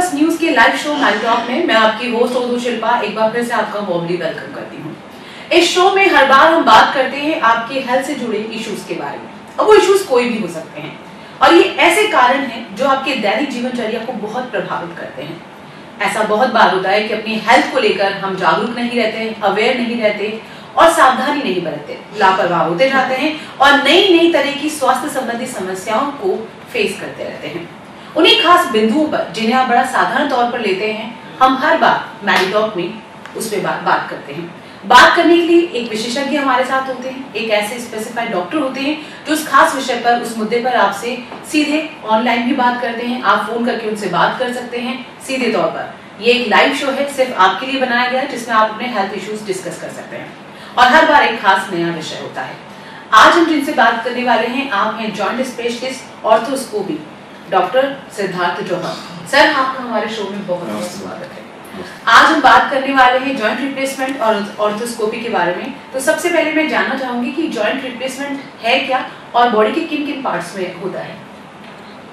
First news के live show my talk में मैं आपकी होस्ट उर्दू शिल्पा एक बार फिर से आपका वार्मली वेलकम करती हूँ। इस शो में हर बार हम बात करते हैं आपके हेल्थ से जुड़े इश्यूज के बारे में। अब वो इश्यूज कोई भी हो सकते हैं और ये ऐसे कारण हैं जो आपके दैनिक जीवनचर्या को बहुत प्रभावित करते हैं। ऐसा बहुत बार होता है कि अपनी हेल्थ को लेकर हम जागरूक नहीं रहते, अवेयर नहीं रहते और सावधानी नहीं बरतते, लापरवाह होते जाते हैं और नई नई तरह की स्वास्थ्य संबंधी समस्याओं को फेस करते रहते हैं। उन्हीं खास बिंदुओं पर जिन्हें आप बड़ा साधारण तौर पर लेते हैं, हम हर बार मैडी टॉक में उस पर बात करते हैं। बात करने के लिए एक विशेषज्ञ हमारे साथ होते हैं, एक ऐसे स्पेसिफाइड डॉक्टर होते हैं जो उस खास विषय पर, उस मुद्दे पर आपसे सीधे ऑनलाइन भी बात करते हैं। आप फोन करके उनसे बात कर सकते हैं सीधे तौर पर। ये एक लाइव शो है, सिर्फ आपके लिए बनाया गया है, जिसमें आप अपने हेल्थ इश्यूज डिस्कस कर सकते हैं और हर बार एक खास नया विषय होता है। आज हम जिनसे बात करने वाले हैं, आप हैं joint specialist orthoscopy doctor Siddharth Johar. Sir, आपका हमारे शो में बहुत बहुत स्वागत है। आज हम बात करने वाले हैं जॉइंट रिप्लेसमेंट और ऑर्थोस्कोपी के बारे में। तो सबसे पहले मैं जानना चाहूंगी कि जॉइंट रिप्लेसमेंट है क्या और बॉडी के किन किन पार्ट्स में होता है।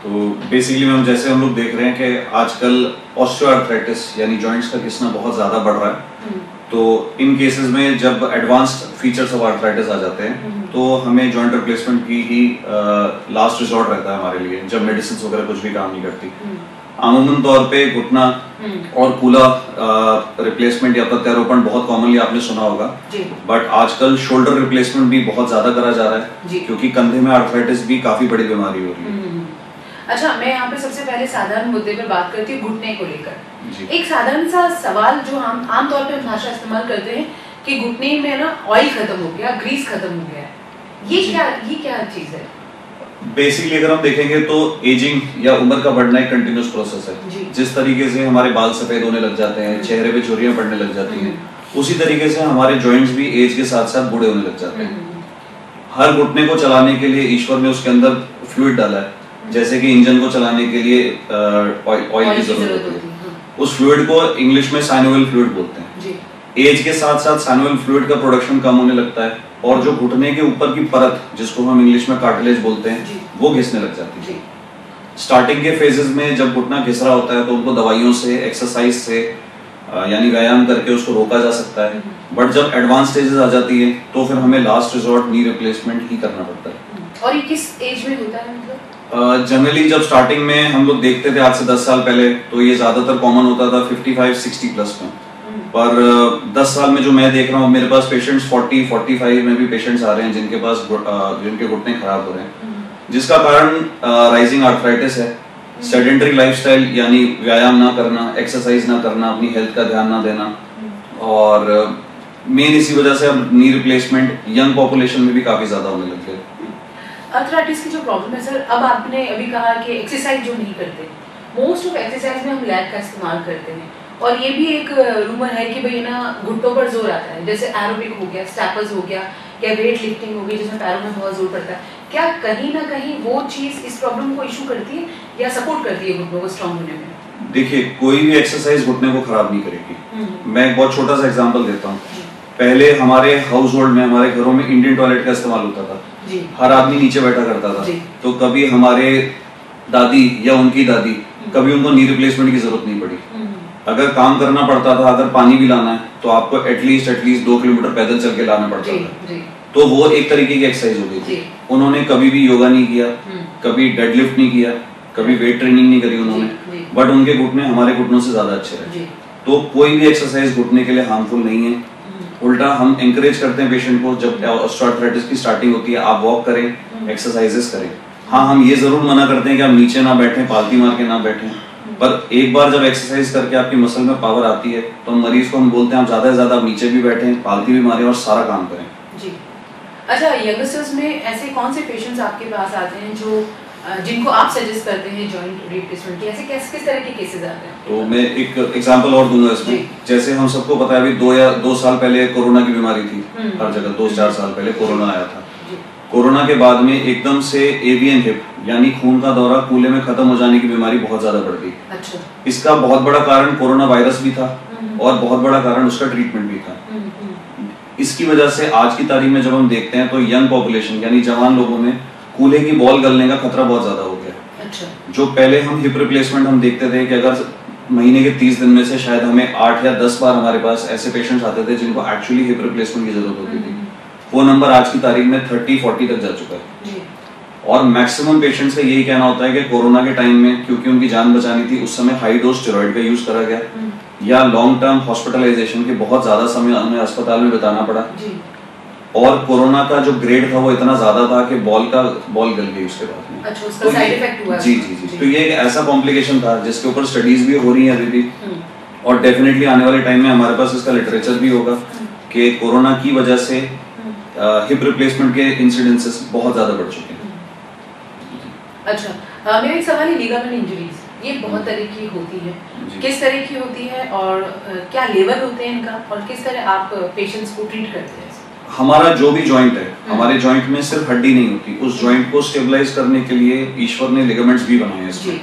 तो बेसिकली मैम, जैसे हम लोग देख रहे हैं कि आजकल ऑस्टियोआर्थराइटिस यानी जॉइंट्स का घिसना बहुत ज्यादा बढ़ रहा है। तो इन केसेस में जब एडवांस्ड फीचर्स ऑफ आर्थराइटिस आ जाते हैं तो हमें जॉइंट रिप्लेसमेंट की ही लास्ट रिसोर्ट रहता है हमारे लिए, जब मेडिसिन वगैरह कुछ भी काम नहीं करती। आमूमन तौर पे घुटना और कूला रिप्लेसमेंट या प्रत्यारोपण बहुत कॉमनली आपने सुना होगा, बट आजकल शोल्डर रिप्लेसमेंट भी बहुत ज्यादा करा जा रहा है क्योंकि कंधे में आर्थराइटिस भी काफी बड़ी बीमारी हो रही है। अच्छा, मैं यहाँ पे सबसे पहले साधारण मुद्दे पर बात करती हूँ, घुटने को लेकर। एक साधारण सा सवाल जो हम आमतौर पे भाषा इस्तेमाल करते हैं कि घुटने में ना ऑयल खत्म हो गया, ग्रीस खत्म हो गया, ये क्या चीज है? बेसिकली अगर हम देखेंगे तो एजिंग या उम्र का बढ़ना एक कंटिन्यूस प्रोसेस है। जिस तरीके से हमारे बाल सफेद होने लग जाते हैं, चेहरे पे झुर्रियां पड़ने लग जाती हैं, उसी तरीके से हमारे जॉइंट्स भी एज के साथ साथ बूढ़े होने लग जाते हैं। हर घुटने को चलाने के लिए ईश्वर ने उसके अंदर फ्लूइड डाला है, जैसे कि इंजन को चलाने के लिए ऑयल की जरूरत होती है। उस फ्लूइड को इंग्लिश में साइनोवियल फ्लूइड बोलते हैं। एज के साथ साथ साइनोवियल फ्लूइड का प्रोडक्शन कम होने लगता है और जो घुटने के ऊपर की परत, जिसको हम इंग्लिश में कार्टिलेज बोलते हैं, वो घिसने लग जाती है। स्टार्टिंग के फेजेस में जब घुटना घिस रहा होता है तो उनको दवाइयों से, एक्सरसाइज से यानी व्यायाम करके उसको रोका जा सकता है, बट जब एडवांस स्टेजेस आ जाती है तो फिर हमें लास्ट रिजॉर्ट नी रिप्लेसमेंट ही करना पड़ता है। और ये किस एज में होता है? जनरली जब स्टार्टिंग में हम लोग देखते थे आज से 10 साल पहले, तो ये ज्यादातर कॉमन होता था 55-60 प्लस में। पर 10 साल में जो मैं देख रहा हूँ, मेरे पास पेशेंट्स 40-45 में भी पेशेंट्स आ रहे हैं जिनके घुटने खराब हो रहे हैं, जिसका कारण राइजिंग आर्थराइटिस है। सेडेंटरी लाइफस्टाइल यानी व्यायाम ना करना, एक्सरसाइज ना करना, अपनी हेल्थ का ध्यान ना देना, और मेन इसी वजह से अब नी रिप्लेसमेंट यंग पॉपुलेशन में भी काफी ज्यादा होने लग गए। आर्थराइटिस की जो प्रॉब्लम है सर, अब आपने अभी कहा कि एक्सरसाइज जो नहीं करते, मोस्ट ऑफ एक्सरसाइज में हम लैग का इस्तेमाल करते हैं और ये भी एक रूमर है कि भाई ना घुटनों पर जोर आता है, जैसे एरोबिक हो गया, स्टेपर्स हो गया या वेट लिफ्टिंग हो गई, जिसमें पैरों में बहुत जोर पड़ता है। क्या कहीं ना कहीं वो चीज इस प्रॉब्लम को इशू करती है या सपोर्ट करती है घुटनों को स्ट्रॉन्ग होने में? देखिए, कोई भी एक्सरसाइज घुटने को खराब नहीं करेगी। मैं एक बहुत छोटा सा एग्जांपल देता हूँ। पहले हमारे हाउस होल्ड में, हमारे घरों में इंडियन टॉयलेट का इस्तेमाल होता था। हर आदमी नीचे बैठा करता था, तो कभी हमारे दादी या उनकी दादी, कभी उनको नी रिप्लेसमेंट की जरूरत नहीं पड़ी। अगर काम करना पड़ता था, अगर पानी भी लाना है, तो आपको एटलीस्ट 2 किलोमीटर पैदल चल के लाना पड़ता था। तो वो एक तरीके की एक्सरसाइज हो गई थी। उन्होंने कभी भी योगा नहीं किया, कभी डेडलिफ्ट नहीं किया, कभी वेट ट्रेनिंग नहीं करी उन्होंने, बट उनके घुटने हमारे घुटनों से ज्यादा अच्छे रहे। तो कोई भी एक्सरसाइज घुटने के लिए हार्मफुल नहीं है। उल्टा हम एंकरेज करते हैं पेशेंट को, जब ऑस्टियोआर्थराइटिस की स्टार्टिंग होती है, आप वॉक करें, एक्सरसाइजेस करें। हाँ, हम ये जरूर मना करते हैं कि आप नीचे ना बैठें, पालती मार के ना बैठें, पर एक बार जब एक्सरसाइज करके आपकी मसल में पावर आती है तो मरीज को हम बोलते हैं आप ज्यादा से ज्यादा आप नीचे भी बैठें, पालती भी मारें और सारा काम करें। जी। अच्छा, यंगस्टर्स में ऐसे कौन से पेशेंट्स आपके पास आते हैं जो जिनको आप सजेस्ट करते हैं जॉइंट रिप्लेसमेंट की? ऐसे किस तरह के केसेस आते हैं? तो मैं एक एग्जांपल और दूंगा इसमें। जैसे हम सबको पता है, अभी 2 साल पहले कोरोना की बीमारी थी हर जगह। 2-4 साल पहले कोरोना आया था। कोरोना के बाद में एकदम से एवियन हिप यानी खून का दौरा कूल्हे में खत्म हो जाने की बीमारी बहुत ज्यादा बढ़ गई। अच्छा। इसका बहुत बड़ा कारण कोरोना वायरस भी था और बहुत बड़ा कारण उसका ट्रीटमेंट भी था। इसकी वजह से आज की तारीख में जब हम देखते हैं तो यंग पॉपुलेशन यानी जवान लोगों में कूल्हे की बॉल गलने का खतरा बहुत ज्यादा हो गया। अच्छा। जो पहले हम हिप रिप्लेसमेंट हम देखते थे कि अगर महीने के 30 दिन में से शायद हमें 8 या 10 बार हमारे पास ऐसे पेशेंट्स आते थे जिनको एक्चुअली हिप रिप्लेसमेंट की जरूरत होती थी। वो नंबर आज की तारीख में 30-40 तक जा चुका है। और मैक्सिमम पेशेंट्स का यही कहना होता है कि कोरोना के टाइम में क्योंकि उनकी जान बचानी थी, उस समय हाई डोज स्टेरॉइड का यूज करा गया, या लॉन्ग टर्म हॉस्पिटलाइजेशन के बहुत ज्यादा समय हमें अस्पताल में बिताना पड़ा। और कोरोना का जो ग्रेड था वो इतना ज्यादा था कि बॉल गल गई उसके बाद में। अच्छा, उसका साइड इफेक्ट हुआ। जी जी जी। तो ये एक ऐसा कॉम्प्लिकेशन था जिसके ऊपर स्टडीज भी हो रही हैं अभी भी, और डेफिनेटली आने वाले टाइम में हमारे पास इसका लिटरेचर भी होगा कि कोरोना की वजह से हिप रिप्लेसमेंट के इंसिडेंसेस बहुत ज्यादा बढ़ चुके हैं। अच्छा, मेरा एक सवाल है, लिगामेंट इंजरीज ये बहुत तरह की होती है, किस तरह की होती है और क्या लेवल होते हैं इनका, और किस तरह आप पेशेंट्स को ट्रीट करते हैं? हमारा जो भी जॉइंट है, हमारे जॉइंट में सिर्फ हड्डी नहीं होती, उस जॉइंट को स्टेबलाइज करने के लिए ईश्वर ने लिगामेंट्स भी बनाए हैं इसमें।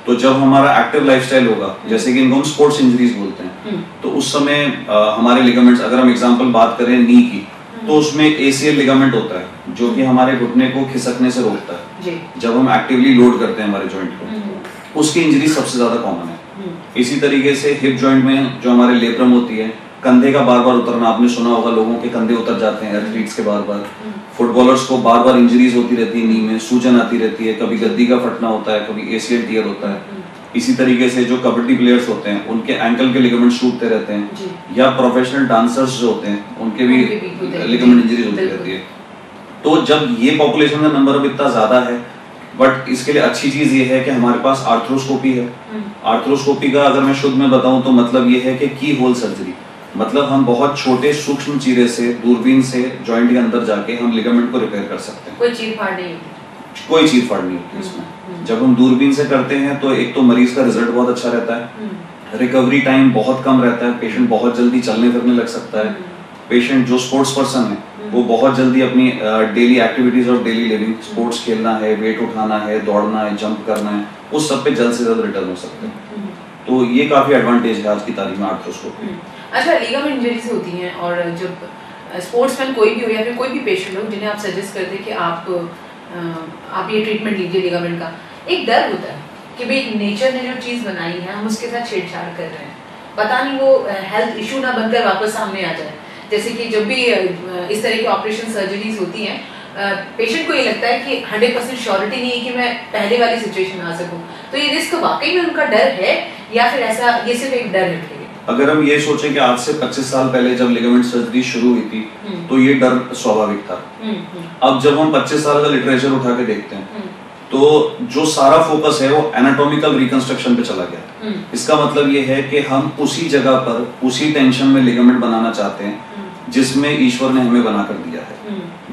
तो जब हमारा एक्टिव लाइफस्टाइल होगा, जैसे कि इनको हम स्पोर्ट्स इंजरीज बोलते हैं, तो उस समय हमारे लिगामेंट्स, अगर हम एग्जांपल बात करें नी की, तो उसमें एसीएल लिगामेंट होता है जो कि हमारे घुटने को खिसकने से रोकता है जब हम एक्टिवली लोड करते हैं हमारे जॉइंट को। उसकी इंजरी सबसे ज्यादा कॉमन है। इसी तरीके से हिप जॉइंट में जो हमारे लेब्रम होती है, कंधे का बार बार उतरना, आपने सुना होगा लोगों के कंधे उतर जाते हैं एथलीट्स के बार बार। फुटबॉलर्स को बार बार इंजरीज होती रहती है, नी में सूजन आती रहती है, कभी गद्दी का फटना होता है, कभी एसीएल टियर होता है। इसी तरीके से जो कबड्डी प्लेयर्स होते हैं उनके एंकल के लिगामेंट्स टूटते रहते हैं, या प्रोफेशनल डांसर्स जो होते हैं उनके भी लिगामेंट इंजरीज होती रहती है। तो जब ये पॉपुलेशन का नंबर अब इतना ज्यादा है, बट इसके लिए अच्छी चीज ये है कि हमारे पास आर्थ्रोस्कोपी है। आर्थ्रोस्कोपी का अगर मैं शुद्ध में बताऊं तो मतलब ये है कि की होल सर्जरी, मतलब हम बहुत छोटे सूक्ष्म चीरे से, दूरबीन से जॉइंट के अंदर जाके हम लिगामेंट को रिपेयर कर सकते हैं। कोई चीर-फाड़ नहीं होती, कोई चीर-फाड़ नहीं होती इसमें। जब हम दूरबीन से करते हैं तो एक तो मरीज का रिजल्ट बहुत अच्छा रहता है, रिकवरी टाइम बहुत कम रहता है, पेशेंट बहुत जल्दी चलने फिरने लग सकता है। पेशेंट जो स्पोर्ट्स पर्सन है वो बहुत जल्दी अपनी डेली एक्टिविटीज और डेली लिविंग, स्पोर्ट्स खेलना है, वेट उठाना है, दौड़ना है, जंप करना है, उस सब पे जल्द से जल्द रिटर्न हो सकते हैं। तो ये काफी एडवांटेज है आज की तारीख में आर्थ्रोस्कोपी। अच्छा, लिगामेंट इंजरीज होती हैं, और जब स्पोर्ट्समैन कोई भी हो या फिर कोई भी पेशेंट हो जिन्हें आप सजेस्ट करते हैं कि आप ये ट्रीटमेंट लीजिए लिगामेंट का, एक डर होता है कि भाई नेचर ने जो चीज बनाई है हम उसके साथ छेड़छाड़ कर रहे हैं, पता नहीं वो हेल्थ इशू ना बनकर वापस सामने आ जाए। जैसे कि जब भी इस तरह की ऑपरेशन सर्जरीज होती हैं, पेशेंट को ये लगता है कि 100% श्योरिटी नहीं है कि मैं पहले वाली सिचुएशन में आ सकूं। तो ये रिस्क वाकई में उनका डर है या फिर ऐसा ये सिर्फ एक डर है? अगर हम ये सोचें कि आज से 25 साल पहले जब लिगामेंट सर्जरी शुरू हुई थी तो ये डर स्वाभाविक था। अब जब हम 25 साल का लिटरेचर उठा के देखते हैं तो जो सारा फोकस है वो एनाटॉमिकल रिकंस्ट्रक्शन पे चला गया। इसका मतलब ये है कि हम उसी जगह पर उसी टेंशन में लिगामेंट बनाना चाहते हैं जिसमें ईश्वर ने हमें बनाकर दिया है।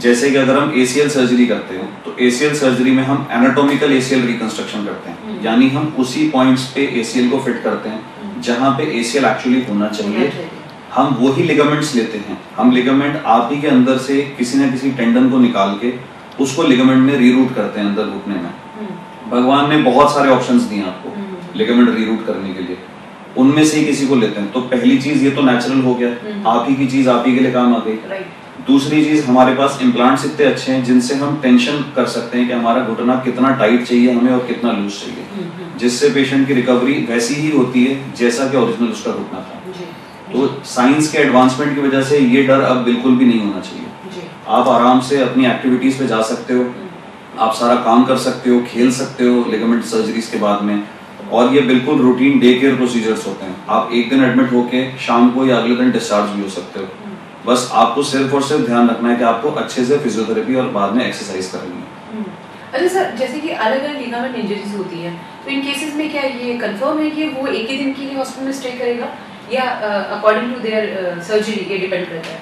जैसे कि अगर हम एसीएल सर्जरी करते हैं तो एसीएल सर्जरी में हम एनाटॉमिकल एसीएल रिकंस्ट्रक्शन करते हैं, यानी हम उसी पॉइंट्स पे एसीएल को फिट करते हैं जहां पे एसीएल एक्चुअली होना चाहिए। हम वही लिगामेंट्स लेते हैं, हम लिगामेंट आप ही के अंदर से किसी न किसी टेंडन को निकाल के उसको लिगामेंट में रीरूट करते हैं अंदर घुटने में। भगवान ने बहुत सारे ऑप्शंस दिए आपको लिगामेंट रीरूट करने के लिए, उनमें से ही किसी को लेते हैं। तो पहली चीज ये तो नेचुरल हो गया, आप ही की चीज आप ही के लिए काम आ गई। दूसरी चीज, हमारे पास इम्प्लांट्स इतने अच्छे हैं जिनसे हम टेंशन कर सकते हैं कि हमारा घुटना कितना टाइट चाहिए हमें और कितना लूज चाहिए, जिससे पेशेंट की रिकवरी वैसी ही होती है जैसा कि ओरिजिनल उसका घुटना था। तो साइंस के एडवांसमेंट की वजह से ये डर अब बिल्कुल भी नहीं होना चाहिए। आप आराम से अपनी एक्टिविटीज पे जा सकते हो, आप सारा काम कर सकते हो, खेल सकते हो लिगामेंट सर्जरीज के बाद में, और ये बिल्कुल रूटीन डे केयर प्रोसीजर्स होते हैं। आप एक दिन एडमिट होके शाम को या अगले दिन डिस्चार्ज भी हो सकते हो। बस आपको सिर्फ और सिर्फ ध्यान रखना है कि आपको अच्छे से फिजियोथेरेपी और बाद में एक्सरसाइज करनी है। अच्छा सर, जैसे कि अलग अलग लिगामेंट इंजरीज होती है तो इन केसेस में क्या ये कंफर्म है कि वो एक ही दिन के लिए हॉस्पिटल में स्टे करेगा या अकॉर्डिंग टू देयर सर्जरी ये डिपेंड करता है?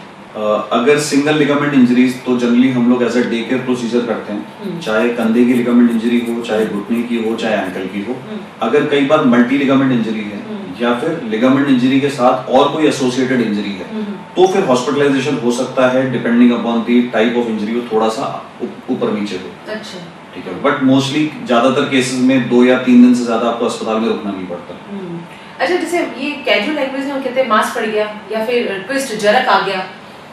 अगर सिंगल लिगामेंट इंजरीज तो जनरली हम लोग as a day care procedure करते हैं, चाहे कंधे की लिगामेंट इंजरी हो, चाहे घुटने की हो, चाहे एंकल की हो। अगर कई बार मल्टी लिगामेंट इंजरी है या फिर लिगामेंट इंजरी के साथ और कोई एसोसिएटेड इंजरी है तो फिर हॉस्पिटलाइजेशन हो सकता है, depending upon the type of injury हो, थोड़ा सा ऊपर नीचे हो। अच्छा, ठीक है, बट मोस्टली ज्यादातर केसेस में 2 या 3 दिन से ज्यादा आपको अस्पताल में रुकना नहीं पड़ता। अच्छा, जैसे ये कैजुअल लैंग्वेज में हम कहते हैं मांस पड़ गया या फिर ट्विस्ट जरक आ गया,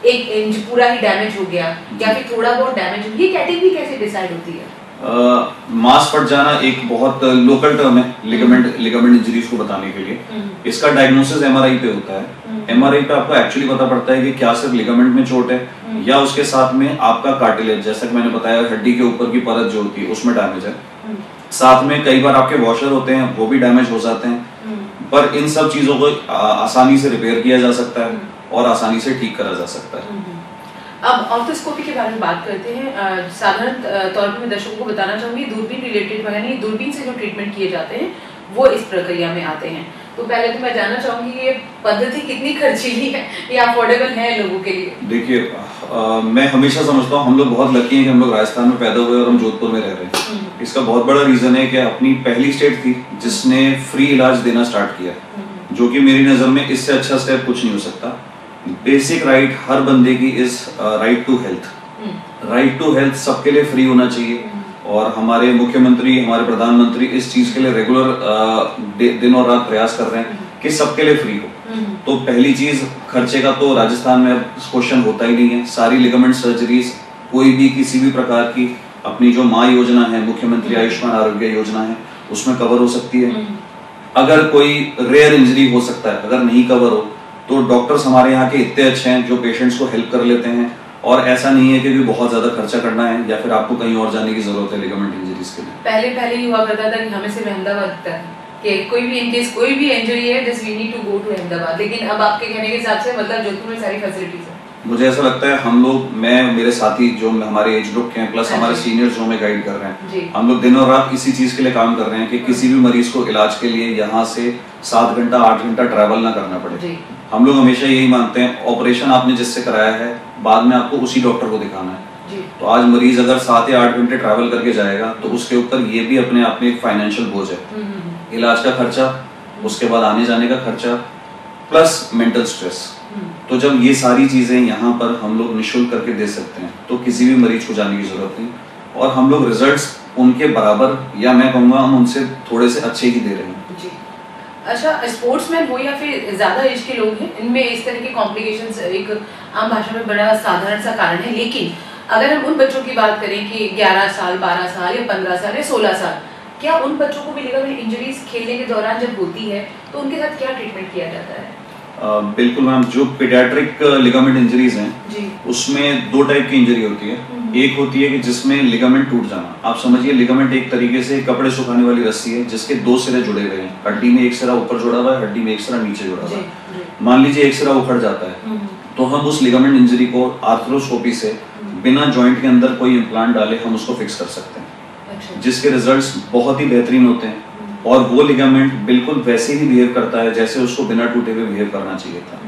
एक इंच पूरा ही डैमेज हो गया या फिर थोड़ा बहुत डैमेज हो, ये कैटेगरी कैसे डिसाइड होती है? मांस फट जाना एक बहुत लोकल टर्म है लिगामेंट इंजरीज को बताने के लिए। इसका डायग्नोसिस एमआरआई पे होता है। एमआरआई पे आपको एक्चुअली पता पड़ता है कि क्या सिर्फ लिगामेंट में चोट है या उसके साथ में आपका कार्टिलेज, जैसा कि मैंने बताया हड्डी के ऊपर की परत जो होती है उसमें डैमेज है। साथ में कई बार आपके वॉशर होते हैं वो भी डैमेज हो जाते हैं, पर इन सब चीजों को आसानी से रिपेयर किया जा सकता है और आसानी से ठीक करा जा सकता है। अब ऑर्थोस्कोपी के बारे में बात करते हैं। साधारण तौर पर मैं दर्शकों को बताना चाहूंगी, दूरबीन रिलेटेड यानी दूरबीन से जो ट्रीटमेंट किए जाते हैं वो इस प्रक्रिया में आते हैं। तो पहले तो मैं जानना चाहूंगी ये पद्धति कितनी खर्चीली है, ये अफोर्डेबल है लोगों के लिए? देखिए, मैं हमेशा समझता हूँ हम लोग बहुत लकी हैं कि हम लोग राजस्थान में पैदा हुए और हम जोधपुर में रह रहे हैं। इसका बहुत बड़ा रीजन है कि अपनी पहली स्टेट थी जिसने फ्री इलाज देना स्टार्ट किया, जो कि मेरी नजर में इससे अच्छा स्टेप कुछ नहीं हो सकता। बेसिक राइट हर बंदे की is right to health. Right to health सबके लिए फ्री होना चाहिए और हमारे मुख्यमंत्री, हमारे प्रधानमंत्री इस चीज के लिए रेगुलर दिन और रात प्रयास कर रहे हैं कि सबके लिए फ्री हो। तो पहली चीज, खर्चे का तो राजस्थान में क्वेश्चन होता ही नहीं है। सारी लिगामेंट सर्जरीज कोई भी किसी भी प्रकार की अपनी जो माँ योजना है, मुख्यमंत्री आयुष्मान आरोग्य योजना है, उसमें कवर हो सकती है। अगर कोई रेयर इंजरी हो सकता है, अगर नहीं कवर हो तो डॉक्टर्स हमारे यहाँ के इतने अच्छे हैं जो पेशेंट्स को हेल्प कर लेते हैं और ऐसा नहीं है कि भी बहुत ज्यादा खर्चा करना है या फिर आपको कहीं और जाने की जरूरत है लिगामेंट इंजरीज के लिए। पहले ही हुआ करता था कि हमें सिर्फ अहमदाबाद तक कि कोई भी इनकेस कोई भी इंजरी है just we need to go to Ahmedabad, लेकिन अब आपके कहने के हिसाब से मतलब जोधपुर में सारी फैसिलिटीज है। मुझे ऐसा लगता है हम लोग, मैं, मेरे साथी जो हमारे एज ग्रुप के हैं प्लस हमारे सीनियर्स जो हमें गाइड कर रहे हैं, हम लोग दिन और रात इसी चीज के लिए काम कर रहे हैं कि किसी भी मरीज को इलाज के लिए यहाँ से 7 घंटा 8 घंटा ट्रैवल ना करना पड़े। हम लोग हमेशा यही मानते हैं ऑपरेशन आपने जिससे कराया है बाद में आपको उसी डॉक्टर को दिखाना है। तो आज मरीज अगर 7 या 8 घंटे ट्रैवल करके जाएगा तो उसके ऊपर ये भी अपने आप में एक फाइनेंशियल बोझ है। इलाज का खर्चा, उसके बाद आने जाने का खर्चा प्लस मेंटल स्ट्रेस। तो जब ये सारी चीजें यहाँ पर हम लोग निःशुल्क करके दे सकते हैं तो किसी भी मरीज को जाने की जरूरत नहीं, और हम लोग रिजल्ट्स उनके बराबर या मैं कहूँगा हम उनसे थोड़े से अच्छे ही दे रहे हैं। अच्छा, स्पोर्ट्समैन हो या फिर ज्यादा एज के लोग हैं, इनमें इस तरह के कॉम्प्लिकेशंस एक आम भाषा में बड़ा साधारण सा कारण है। लेकिन अगर हम उन बच्चों की बात करें कि 11 साल 12 साल या 15 साल या 16 साल, क्या उन बच्चों को भी लिगामेंट इंजरीज खेलने के दौरान जब होती है तो उनके साथ क्या ट्रीटमेंट किया जाता है? बिल्कुल मैम, जो पीडियाट्रिक लिगामेंट इंजरीज हैं उसमें 2 टाइप की इंजरी होती है। एक होती है कि जिसमें लिगामेंट टूट जाना। आप समझिए लिगामेंट एक तरीके से कपड़े सुखाने वाली रस्सी है जिसके 2 सिरे जुड़े हुए हैं। हड्डी में एक सिरा ऊपर जुड़ा हुआ है, हड्डी में एक सिरा नीचे जुड़ा हुआ है। मान लीजिए एक सिरा उखड़ जाता है तो हम उस लिगामेंट इंजरी को आर्थ्रोस्कोपी से बिना जॉइंट के अंदर कोई इम्प्लांट डाले हम उसको फिक्स कर सकते हैं, जिसके रिजल्ट्स बहुत ही बेहतरीन होते हैं और वो लिगामेंट बिल्कुल वैसे ही बिहेव करता है जैसे उसको बिना टूटे हुए बिहेव करना चाहिए था।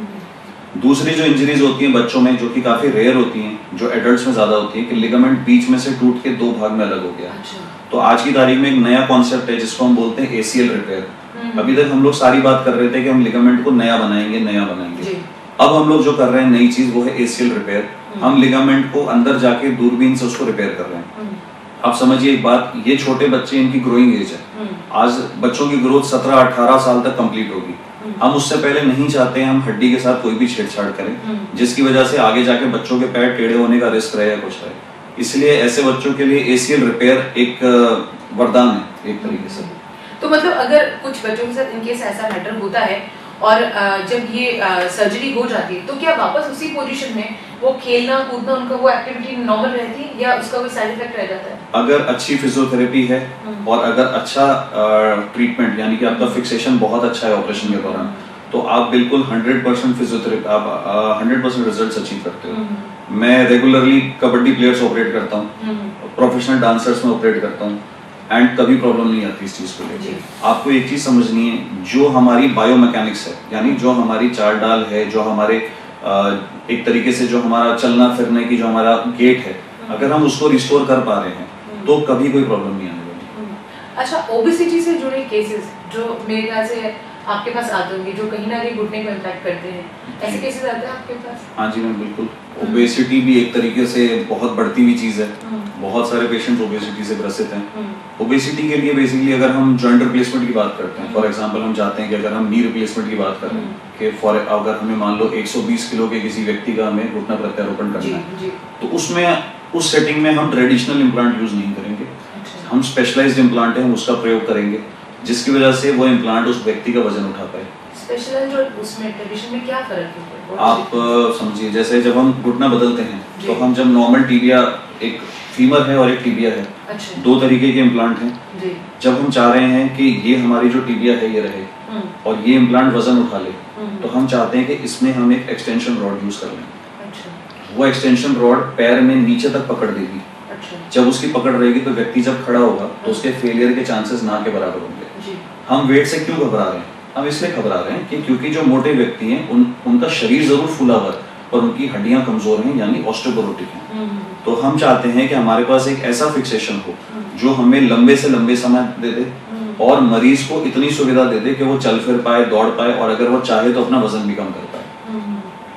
दूसरी जो इंजरीज होती हैं बच्चों में, जो कि काफी रेयर होती हैं, जो एडल्ट्स में ज्यादा होती है, कि लिगामेंट बीच में से टूट के 2 भाग में अलग हो गया। तो आज की तारीख में एक नया कॉन्सेप्ट है जिसको हम बोलते हैं ACL रिपेयर। अभी तक हम लोग सारी बात कर रहे थे कि हम लिगामेंट को नया बनाएंगे। अब हम लोग जो कर रहे हैं नई चीज वो है ACL रिपेयर। हम लिगामेंट को अंदर जाके दूरबीन से उसको रिपेयर कर रहे हैं। आप समझिए एक बात, ये छोटे बच्चे, इनकी ग्रोइंग एज है। आज बच्चों की ग्रोथ 17-18 साल तक कंप्लीट होगी। हम उससे पहले नहीं चाहते हैं हम हड्डी के साथ कोई भी छेड़छाड़ करें जिसकी वजह से आगे जाके बच्चों के पैर टेढ़े होने का रिस्क रहे या कुछ रहे। इसलिए ऐसे बच्चों के लिए ACL रिपेयर एक वरदान है एक तरीके से। तो मतलब अगर कुछ बच्चों के साथ इनकेस ऐसा मैटर होता है और जब ये सर्जरी हो जाती है तो क्या वापस उसी पोजीशन में वो खेलना कूदना उनका वो एक्टिविटी नॉर्मल रहती है या उसका कोई साइड इफेक्ट रह जाता है? अगर अच्छी फिजियोथेरेपी है और अगर अच्छा ट्रीटमेंट यानी कि आपका फिक्सेशन बहुत अच्छा है ऑपरेशन के दौरान, तो आप बिल्कुल 100% फिजियोथेरेपी, आप 100% रिजल्ट्स अचीव करते हो। मैं रेगुलरली कबड्डी प्लेयर्स ऑपरेट करता हूँ, प्रोफेशनल डांसर्स में ऑपरेट करता हूँ एंड कभी प्रॉब्लम नहीं आती इस चीज को लेकर। आपको एक चीज समझनी है, जो हमारी बायोमैकेनिक्स है यानी जो हमारी चाल डाल है, जो हमारे एक तरीके से जो हमारा चलना फिरने की जो हमारा गेट है, अगर हम उसको रिस्टोर कर पा रहे हैं तो कभी कोई प्रॉब्लम नहीं आने वाली। अच्छा, ओबेसिटी से जुड़े केसेस जो मेरे ख्याल से आपके पास आते होंगे जो कहीं ना कहीं घुटने को इम्पैक्ट करते हैं, ऐसे केसेस आते हैं आपके पास? हाँ जी मैम, बिल्कुल। ओबेसिटी भी एक तरीके से बहुत बढ़ती हुई चीज है। बहुत सारे पेशेंट्स ओबेसिटी से ग्रसित हैं। ओबेसिटी के लिए बेसिकली अगर हम जॉइंट रिप्लेसमेंट की बात करते हैं, फॉर एग्जांपल हम चाहते हैं कि अगर हम नी रिप्लेसमेंट की बात करें कि अगर हमें मान लो 120 किलो के किसी व्यक्ति का हमें घुटना प्रत्यारोपण करना है तो उसमें उस सेटिंग में हम ट्रेडिशनल इम्प्लांट यूज नहीं करेंगे। हम स्पेशलाइज्ड इम्प्लांट है, हम उसका प्रयोग करेंगे जिसकी वजह से वो इम्प्लांट उस व्यक्ति का वजन उठा पाए। स्पेशलाइज्ड और उसमें ट्रेडिशन में क्या फर्क है? आप समझिए, जैसे जब हम घुटना बदलते हैं तो हम जब नॉर्मल टीबिया, एक फीमर है और एक टीबिया है, अच्छा। 2 तरीके के इम्प्लांट हैं। जब हम चाह रहे हैं कि ये हमारी जो टीबिया है ये रहे और ये इम्प्लांट वजन उठा ले, तो हम चाहते हैं कि इसमें हम एक एक्सटेंशन रॉड यूज कर लें। अच्छा। वो एक्सटेंशन रॉड पैर में नीचे तक पकड़ देगी। अच्छा। जब उसकी पकड़ रहेगी तो व्यक्ति जब खड़ा होगा तो उसके फेलियर के चांसेस ना के बराबर होंगे। हम वेट से क्यों घबरा रहे हैं? हम इसलिए घबरा रहे हैं कि क्योंकि जो मोटे व्यक्ति हैं उनका शरीर जरूर फूला हुआ है पर उनकी हड्डियां कमजोर हैं, यानी ऑस्टियोपोरोटिक हैं। तो हम चाहते हैं कि हमारे पास एक ऐसा फिक्सेशन हो जो हमें लंबे से लंबे समय दे दे और मरीज को इतनी सुविधा दे दे कि वो चल फिर पाए, दौड़ पाए और अगर वो चाहे तो अपना वजन भी कम कर पाए।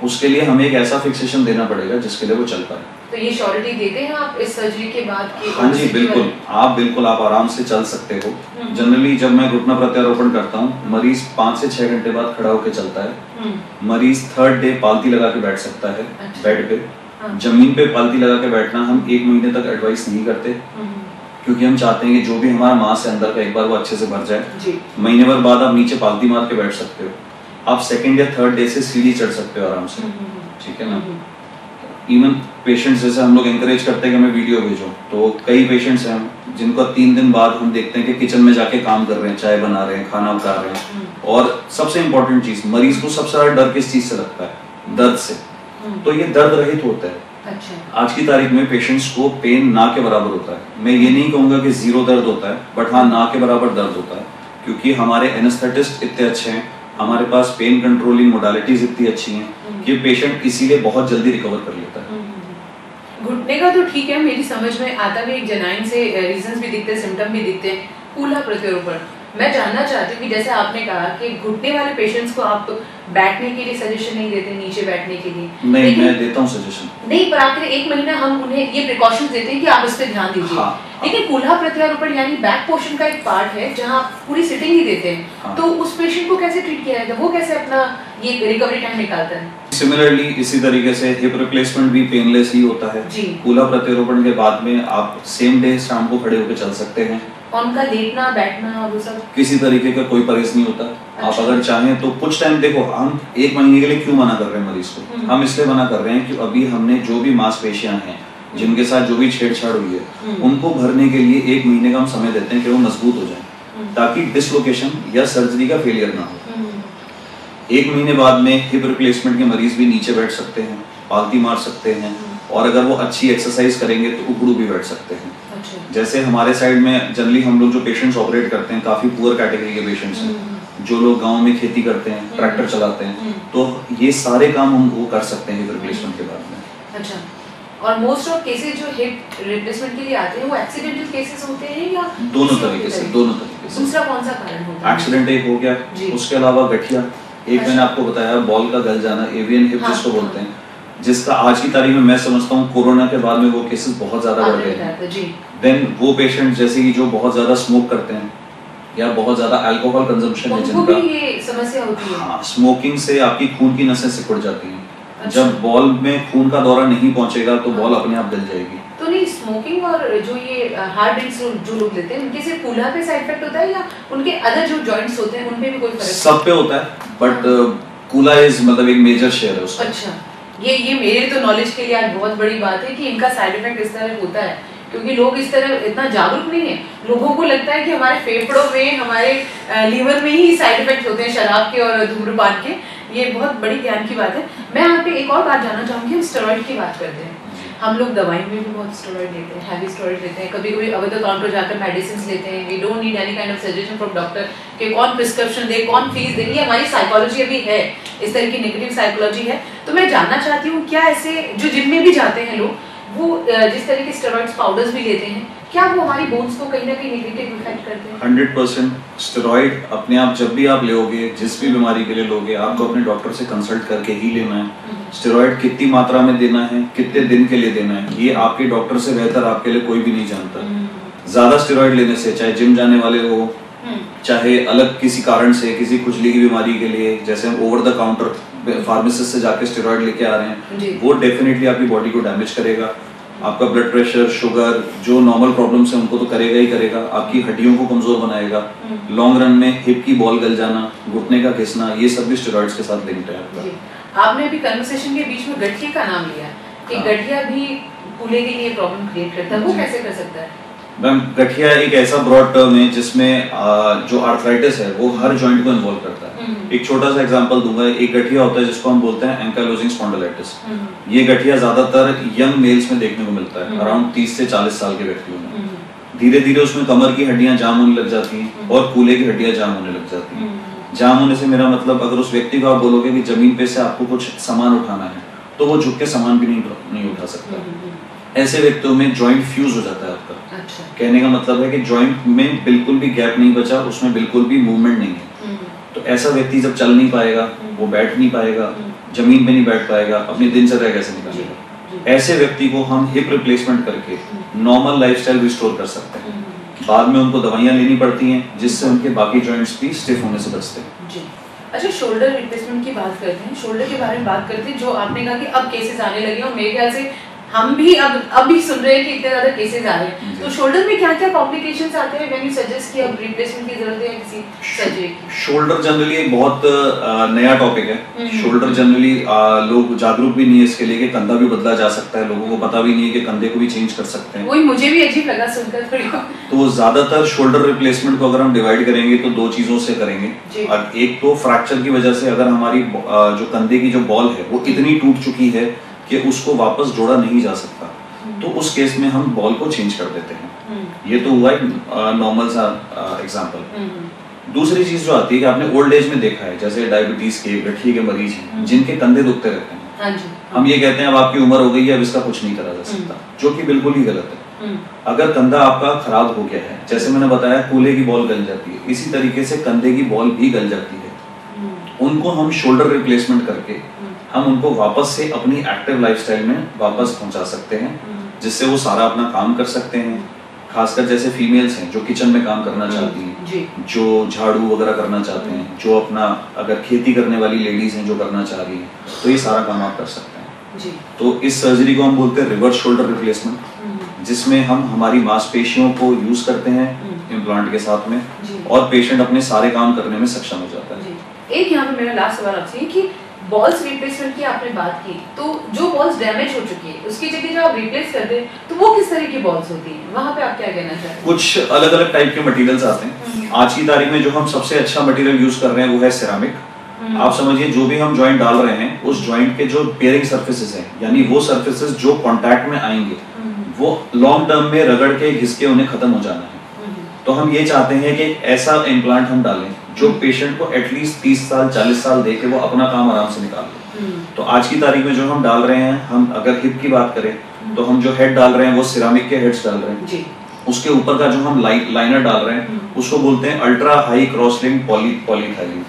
उसके लिए हमें एक ऐसा फिक्सेशन देना पड़ेगा जिसके लिए वो चल पाए। तो ये श्योरिटी देते हैं आप इस सर्जरी के बाद कि? हाँ जी बिल्कुल, आप आराम से चल सकते हो। जनरली जब मैं घुटना प्रत्यारोपण करता हूँ, मरीज 5 से 6 घंटे बाद खड़ा होकर चलता है। मरीज 3rd डे पालती लगा के बैठ सकता है। अच्छा। बेड पे। हाँ। जमीन पे पालती लगा के बैठना हम 1 महीने तक एडवाइस नहीं करते क्योंकि हम चाहते हैं कि जो भी हमारा मांस है अंदर का एक बार वो अच्छे से भर जाए। महीने भर बाद आप नीचे पालती मार के बैठ सकते हो। आप 2nd या 3rd डे से सीढ़ी चढ़ सकते हो आराम से, ठीक है ना। इवन पेशेंट्स, जैसे हम लोग एंकरेज करते हैं कि हमें वीडियो भेजो, तो कई पेशेंट्स हैं जिनको 3 दिन बाद हम देखते हैं कि किचन में जाके काम कर रहे हैं, चाय बना रहे हैं, खाना उतार रहे हैं। और सबसे इम्पोर्टेंट चीज, मरीज को सबसे ज्यादा डर किस चीज से लगता है? दर्द से। तो ये दर्द रहित होता है। अच्छा। आज की तारीख में पेशेंट्स को पेन ना के बराबर होता है। मैं ये नहीं कहूंगा कि 0 दर्द होता है, बट हाँ ना के बराबर दर्द होता है क्योंकि हमारे एनेस्थेटिस्ट इतने अच्छे हैं, हमारे पास पेन कंट्रोलिंग मोडालिटीज इतनी अच्छी हैं कि पेशेंट इसीलिए बहुत जल्दी रिकवर कर लेता है। घुटने का तो ठीक है, मेरी समझ में आता है, एक जेनाइन से रीजंस भी दिखते हैं, सिम्टम भी दिखते हैं। कूल्हा प्रत्यारोपण, मैं जानना चाहती हूँ कि जैसे आपने कहा कि घुटने वाले पेशेंट्स को आप बैठने के लिए सजेशन नहीं देते, नीचे बैठने के लिए? नहीं, मैं देता हूँ सजेशन। नहीं, पर आखिर 1 महीना हम उन्हें ये प्रिकॉशंस देते हैं कि आप इस पे ध्यान दीजिए। हाँ, लेकिन कूल्हा प्रत्यारोपण यानी बैक पोर्शन का एक पार्ट है जहाँ पूरी सिटिंग ही देते हैं। हाँ। तो उस पेशेंट को कैसे ट्रीट किया जाता है? वो कैसे अपना ये रिकवरी टाइम निकालता है? सिमिलरली इसी तरीके से हिप रिप्लेसमेंट भी पेनलेस ही होता है। कूल्हा प्रत्यारोपण के बाद में आप सेम डे शाम को खड़े होकर चल सकते हैं। उनका लेटना बैठना वो सब किसी तरीके का कोई परहेज नहीं होता। अच्छा। आप अगर चाहें तो कुछ टाइम, देखो हम 1 महीने के लिए क्यों मना कर रहे हैं मरीज को? हम इसलिए मना कर रहे हैं कि अभी हमने जो भी मांसपेशियां हैं जिनके साथ जो भी छेड़छाड़ हुई है उनको भरने के लिए 1 महीने का हम समय देते हैं कि वो मजबूत हो जाए ताकि डिसलोकेशन या सर्जरी का फेलियर ना हो। 1 महीने बाद में हिप रिप्लेसमेंट के मरीज भी नीचे बैठ सकते हैं, पालती मार सकते हैं और अगर वो अच्छी एक्सरसाइज करेंगे तो उकड़ू भी बैठ सकते हैं। अच्छा। जैसे हमारे साइड में जनरली हम लोग जो पेशेंट्स ऑपरेट करते हैं काफी पुअर कैटेगरी के पेशेंट्स हैं जो लोग गांव में खेती करते हैं, ट्रैक्टर चलाते हैं, तो ये सारे काम हम वो कर सकते हैं हिप रिप्लेसमेंट के बाद में। अच्छा। और मोस्ट ऑफ केसेस जो हिप रिप्लेसमेंट के लिए आते हैं वो एक्सीडेंटल केसेस होते हैं या दोनों तरीके से? दोनों तरीके से। दूसरा कौन सा कारण होता है? एक्सीडेंट एक हो गया, उसके अलावा गठिया एक। मैंने आपको बताया बॉल का गल जाना, एवियन हिप जिसको बोलते हैं, जिसका आज की तारीख में मैं समझता हूँ कोरोना के बाद में वो केसेस बहुत ज्यादा बढ़ गए हैं। देन वो पेशेंट जैसे कि जो बहुत ज्यादा स्मोक करते हैं या बहुत ज्यादा अल्कोहल कंजम्पशन है जिनका, ये समस्या होती है। हाँ, स्मोकिंग से आपकी खून की नसें सिकुड़ जाती हैं। अच्छा। जब बॉल में खून का दौरा नहीं पहुंचेगा तो बॉल अपने आप गल जाएगी। तो नहीं, स्मोकिंग और जो ये हार्ड ड्रिंक्स जो लोग लेते हैं उनके से कूल्हा पे साइड इफेक्ट होता है या उनके अदर जो जॉइंट्स होते हैं उनपे भी कोई फर्क? सब पे होता है, बट कूल्हा इज मतलब एक मेजर शेयर है उसका। अच्छा, ये मेरे तो नॉलेज के लिए आज बहुत बड़ी बात है कि इनका साइड इफेक्ट इस तरह होता है क्योंकि लोग इस तरह इतना जागरूक नहीं है। लोगों को लगता है कि हमारे फेफड़ों में, हमारे लीवर में ही साइड इफेक्ट होते हैं शराब के और धूम्रपान के। ये बहुत बड़ी ज्ञान की बात है। मैं यहाँ पे एक और बात जानना चाहूंगी, हम स्टेरॉइड की बात करते हैं। हम लोग दवाई में भी बहुत स्टेरॉइड लेते हैं, हैवी स्टेरॉइड लेते हैं, कभी कभी ओवर द काउंटर जाकर मेडिसिन लेते हैं। We don't need any kind of suggestion from doctor कि कौन प्रिस्क्रिप्शन दे, कौन फीस दे। ये हमारी साइकोलॉजी अभी है, इस तरह की नेगेटिव साइकोलॉजी है। तो मैं जानना चाहती हूँ क्या ऐसे जो जिम में भी जाते हैं लोग वो जिस तरह के स्टेरॉइड्स पाउडर्स भी लेते हैं, क्या वो हमारी बोन्स को कहीं ना कहीं नेगेटिव इफेक्ट करते हैं? 100% स्टेरॉइड अपने आप जब भी आप लोगे, जिस भी बीमारी के लिए लोगे, आपको अपने डॉक्टर से कंसल्ट करके ही लेना है। स्टेरॉइड कितनी मात्रा में देना है, कितने दिन के लिए देना है, ये आपके डॉक्टर से बेहतर आपके लिए कोई भी नहीं जानता। ज्यादा स्टेरॉइड लेने से, चाहे जिम जाने वाले हो, चाहे अलग किसी कारण से, किसी खुजली की बीमारी के लिए, जैसे हम ओवर द काउंटर फार्मासिस्ट से जाके स्टेरॉइड लेके आ रहे हैं, वो डेफिनेटली आपकी बॉडी को डैमेज करेगा। आपका ब्लड प्रेशर, शुगर, जो नॉर्मल प्रॉब्लम्स है उनको तो करेगा ही करेगा, आपकी हड्डियों को कमजोर बनाएगा, लॉन्ग रन में हिप की बॉल गल जाना, घुटने का घिसना, ये सब भी स्टेरॉइड्स के साथ लिंक्ड है आपका। आपने अभी कन्वर्सेशन के बीच में गठिया का नाम लिया कि गठिया भी कूल्हे के लिए प्रॉब्लम क्रिएट करता है, वो कैसे कर सकता है? मैम गठिया एक ऐसा ब्रॉड टर्म है जिसमें जो आर्थराइटिस है वो हर जॉइंट को इन्वॉल्व करता है। एक छोटा सा एग्जांपल दूंगा, एक गठिया होता है जिसको हम बोलते हैं एंकाइलोजिंग स्पॉन्डिलाइटिस। ये गठिया ज्यादातर यंग मेल्स में देखने को मिलता है, अराउंड 30 से 40 साल के व्यक्तियों में। धीरे धीरे उसमें कमर की हड्डियां जाम होने लग जाती हैं और कूल्हे की हड्डियां जाम होने लग जाती हैं। जाम होने से मेरा मतलब, अगर उस व्यक्ति को आप बोलोगे कि जमीन पे से आपको कुछ सामान उठाना है तो वो झुक के सामान भी नहीं उठा सकता। ऐसे व्यक्तियों में जॉइंट फ्यूज हो जाता है आपका। अच्छा। कहने का मतलब है कि जॉइंट में बिल्कुल भी गैप नहीं बचा, उसमें बिल्कुल भी मूवमेंट नहीं है। तो ऐसा व्यक्ति जब चल नहीं पाएगा, वो बैठ नहीं पाएगा, जमीन पे नहीं बैठ पाएगा, अपनी दिनचर्या कैसे निकालेगा? ऐसे व्यक्ति को हम हिप रिप्लेसमेंट करके नॉर्मल लाइफस्टाइल रिस्टोर कर सकते हैं। बाद में उनको दवाइयां लेनी पड़ती हैं जिससे उनके बाकी जॉइंट्स भी स्टिफ होने से बचते हैं। अच्छा, शोल्डर रिप्लेसमेंट की बात करते हैं, शोल्डर के बारे में बात करते हैं, जो आपने कहा कि अब केसेस आने लगे और मेरे ख्याल से हम भी अब भी सुन रहे हैं कि इतने ज्यादा केसेस आ रहे हैं। तो शोल्डर में क्या क्या कॉम्प्लिकेशंस आते हैं व्हेन यू सजेस्ट कि अब रिप्लेसमेंट की जरूरत है किसी सर्जरी की? शोल्डर जनरली एक बहुत नया टॉपिक है। शोल्डर जनरली लोग जागरूक भी नहीं है इसके लिए कि कंधा भी बदला जा सकता है, लोगों को पता भी नहीं है कि कंधे को भी चेंज कर सकते हैं। वही मुझे भी अजीब लगा सुनकर थोड़ी। तो ज्यादातर शोल्डर रिप्लेसमेंट को अगर हम डिवाइड करेंगे तो दो चीजों से करेंगे। एक तो फ्रैक्चर की वजह से अगर हमारी जो कंधे की जो बॉल है वो इतनी टूट चुकी है कि उसको वापस जोड़ा नहीं जा सकता, तो उस केस में हम बॉल को चेंज कर देते हैं। ये तो हुआ एक नॉर्मल सा एग्जांपल। दूसरी चीज जो आती है कि आपने ओल्ड एज में देखा है, जैसे डायबिटीज के, गठिए के मरीज हैं जिनके कंधे दुखते रहते हैं। हम ये कहते हैं अब आपकी उम्र हो गई है, अब इसका कुछ नहीं करा जा सकता, जो कि बिल्कुल ही गलत है। अगर कंधा आपका खराब हो गया है, जैसे मैंने बताया कूल्हे की बॉल गल जाती है, इसी तरीके से कंधे की बॉल भी गल जाती है। उनको हम शोल्डर रिप्लेसमेंट करके हम उनको वापस से अपनी एक्टिव लाइफस्टाइल में वापस पहुंचा सकते हैं, जिससे वो सारा अपना काम कर सकते हैं। खासकर जैसे फीमेल्स हैं जो किचन में काम करना चाहती हैं, जो झाड़ू वगैरह करना चाहते हैं, जो अपना अगर खेती करने वाली लेडीज हैं जो करना चाह रही हैं, तो ये सारा काम आप कर सकते हैं। तो इस सर्जरी को हम बोलते हैं रिवर्स शोल्डर रिप्लेसमेंट, जिसमें हम हमारी मांसपेशियों को यूज करते हैं इम्प्लांट के साथ में, और पेशेंट अपने सारे काम करने में सक्षम हो जाता है। एक यहाँ पे मेरा लास्ट सवाल आपसे कि बॉल्स रिप्लेसमेंट की आपने बात की, तो जो बॉल्स डैमेज हो चुकी है उसकी जगह जो आप रिप्लेस करते हैं तो वो किस तरह की बॉल्स होती हैं? वहाँ पे आप क्या कहना चाहते हैं? कुछ अलग अलग टाइप के मटेरियल्स आते हैं। आज की तारीख में जो हम सबसे अच्छा मटेरियल यूज कर रहे हैं वो है सिरामिक। आप समझिए जो भी हम जॉइंट डाल रहे हैं उस जॉइंट के जो पेयरिंग सर्फेसेस हैं, यानी वो सर्फेसेस जो कांटेक्ट में आएंगे वो लॉन्ग टर्म में रगड़ के घिस के उन्हें खत्म हो जाना है। तो हम ये चाहते हैं कि ऐसा इम्प्लांट हम डालें जो पेशेंट को एटलीस्ट 30 साल 40 साल दे के वो अपना काम आराम से निकाल ले। तो आज की तारीख में जो हम डाल रहे हैं, हम अगर हिप की बात करें तो हम जो हेड डाल रहे हैं वो सिरामिक के हेड्स डाल रहे हैं। उसके ऊपर का जो हम लाइनर डाल रहे हैं उसको बोलते हैं अल्ट्रा हाई क्रॉस लिंक पॉलीथाइलीन,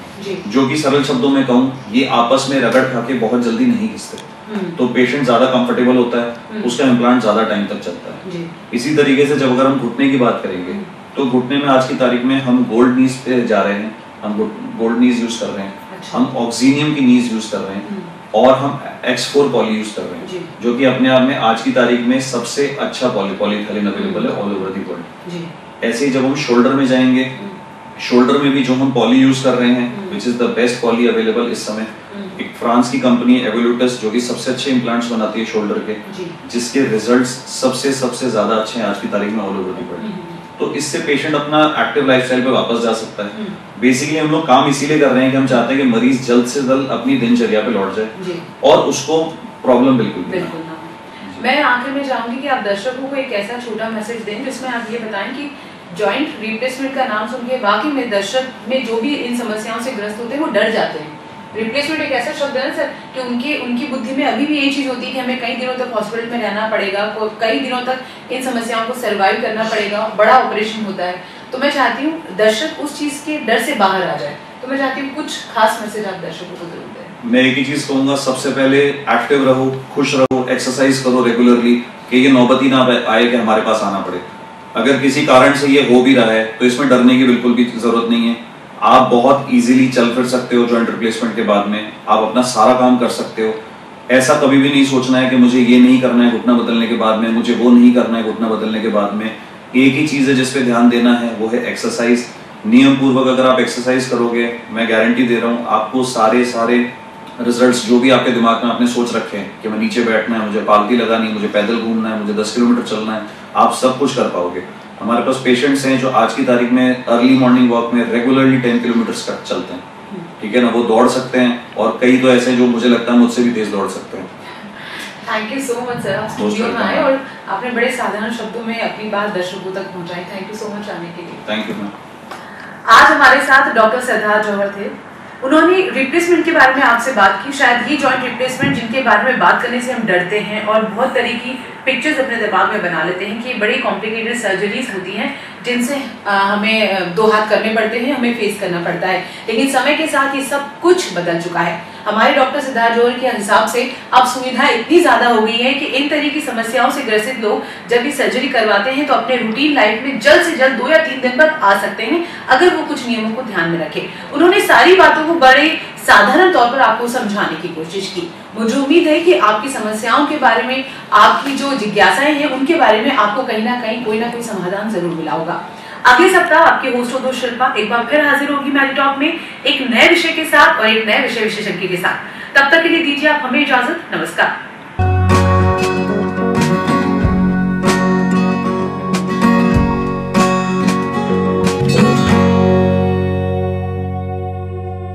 जो कि सरल शब्दों में कहूँ ये आपस में रगड़ खा के बहुत जल्दी नहीं घिसते, तो पेशेंट ज्यादा कंफर्टेबल होता है, उसका इम्प्लांट ज्यादा टाइम तक चलता है। इसी तरीके से जब अगर हम घुटने की बात करेंगे तो घुटने में आज की तारीख में हम गोल्ड नीज पे जा रहे हैं, हम गोल्ड नीज यूज कर रहे हैं, हम ऑक्सीनियम की नीज यूज कर रहे हैं, और हम X4 पॉली यूज कर रहे हैं, जो कि अपने आप में आज की तारीख में सबसे अच्छा पॉलीथाइलीन अवेलेबल है ऑल ओवर द वर्ल्ड। ऐसे ही जब हम शोल्डर में जाएंगे, शोल्डर में भी जो हम पॉली यूज कर रहे हैं which is the best poly available इस समय, एक फ्रांस की कंपनी एवोल्यूटस जो कि सबसे अच्छे इम्प्लांट्स बनाती है शोल्डर के, जिसके रिजल्ट्स सबसे ज्यादा अच्छे हैं आज की तारीख में ऑल ओवर द वर्ल्ड। तो इससे पेशेंट अपना एक्टिव लाइफस्टाइल पे वापस जा सकता है। बेसिकली हम लोग काम इसीलिए कर रहे हैं कि हम चाहते हैं कि मरीज जल्द से जल्द अपनी दिनचर्या पे लौट जाए और उसको प्रॉब्लम बिल्कुल ना। मैं आखिर में चाहूंगी कि आप दर्शकों को एक ऐसा छोटा मैसेज दें जिसमें आप ये बताएं कि जॉइंट रिप्लेसमेंट का नाम सुन के वाकई में दर्शक में जो भी इन समस्याओं से ग्रस्त होते हैं वो डर जाते हैं। रिप्लेसमेंट एक ऐसा शब्द है ना सर कि उनकी बुद्धि में अभी भी यही चीज होती है कि हमें कई दिनों तक हॉस्पिटल में रहना पड़ेगा, कई दिनों तक इन समस्याओं को सर्वाइव करना पड़ेगा, बड़ा ऑपरेशन होता है। तो मैं चाहती हूँ दर्शक उस चीज के डर से बाहर आ जाए, तो मैं चाहती हूँ कुछ खास मैसेज आप दर्शकों को जरूर दें। मैं एक ही चीज कहूंगा, सबसे पहले एक्टिव रहो, खुश रहो, एक्सरसाइज करो रेगुलरली, कि ये नौबत ही ना आए कि हमारे पास आना पड़े। अगर किसी कारण से ये हो भी रहा है तो इसमें डरने की बिल्कुल भी जरूरत नहीं है। आप बहुत इजीली चल फिर सकते हो जॉइंट रिप्लेसमेंट के बाद में, आप अपना सारा काम कर सकते हो। ऐसा कभी भी नहीं सोचना है कि मुझे ये नहीं करना है घुटना बदलने के बाद में, मुझे वो नहीं करना है घुटना बदलने के बाद में। एक ही चीज है जिस पे ध्यान देना है, वो है एक्सरसाइज। नियम पूर्वक अगर आप एक्सरसाइज करोगे, मैं गारंटी दे रहा हूँ आपको सारे रिजल्ट्स जो भी आपके दिमाग में आपने सोच रखे हैं कि मैं नीचे बैठना है, मुझे पालकी लगानी है, मुझे पैदल घूमना है, मुझे 10 किलोमीटर चलना है, आप सब कुछ कर पाओगे। हमारे पास पेशेंट्स हैं जो आज की तारीख में अर्ली मॉर्निंग वॉक में रेगुलरली 10 किलोमीटर तक चलते हैं, ठीक है ना, वो दौड़ सकते हैं, और कई तो ऐसे जो मुझे लगता है मुझसे भी तेज दौड़ सकते हैं। Thank you so much sir, आप स्टूडियो में आए और आपने बड़े साधारण शब्दों में अपनी बात दर्शकों तक पहुंचाई। थैंक यू सो मच आने के लिए। Thank you ma'am. आज हमारे साथ डॉक्टर सिद्धार्थ जौहर थे। उन्होंने रिप्लेसमेंट के बारे में आपसे बात की। शायद ये जॉइंट रिप्लेसमेंट जिनके बारे में बात करने से हम डरते हैं और बहुत तरह की पिक्चर्स अपने दिमाग में बना लेते हैं कि बड़ी कॉम्प्लिकेटेड सर्जरीज होती हैं जिनसे हमें 2 हाथ करने पड़ते हैं, हमें फेस करना पड़ता है, लेकिन समय के साथ ये सब कुछ बदल चुका है। हमारे डॉक्टर सिद्धार्थ जौहर के हिसाब से अब सुविधा इतनी ज्यादा हो गई है कि इन तरह की समस्याओं से ग्रसित लोग जब भी सर्जरी करवाते हैं तो अपने रूटीन लाइफ में जल्द से जल्द 2 या 3 दिन बाद आ सकते हैं, अगर वो कुछ नियमों को ध्यान में रखें। उन्होंने सारी बातों को बड़े साधारण तौर पर आपको समझाने की कोशिश की। मुझे उम्मीद है कि आपकी समस्याओं के बारे में, आपकी जो जिज्ञासाएं हैं उनके बारे में आपको कहीं ना कोई समाधान जरूर मिला होगा। अगले सप्ताह आपके होस्ट होस्ट शिल्पा एक बार फिर हाजिर होगी मैडी टॉक में एक नए विषय के साथ और एक नए विषय विशेषज्ञ के साथ। तब तक के लिए दीजिए आप हमें इजाजत। नमस्कार।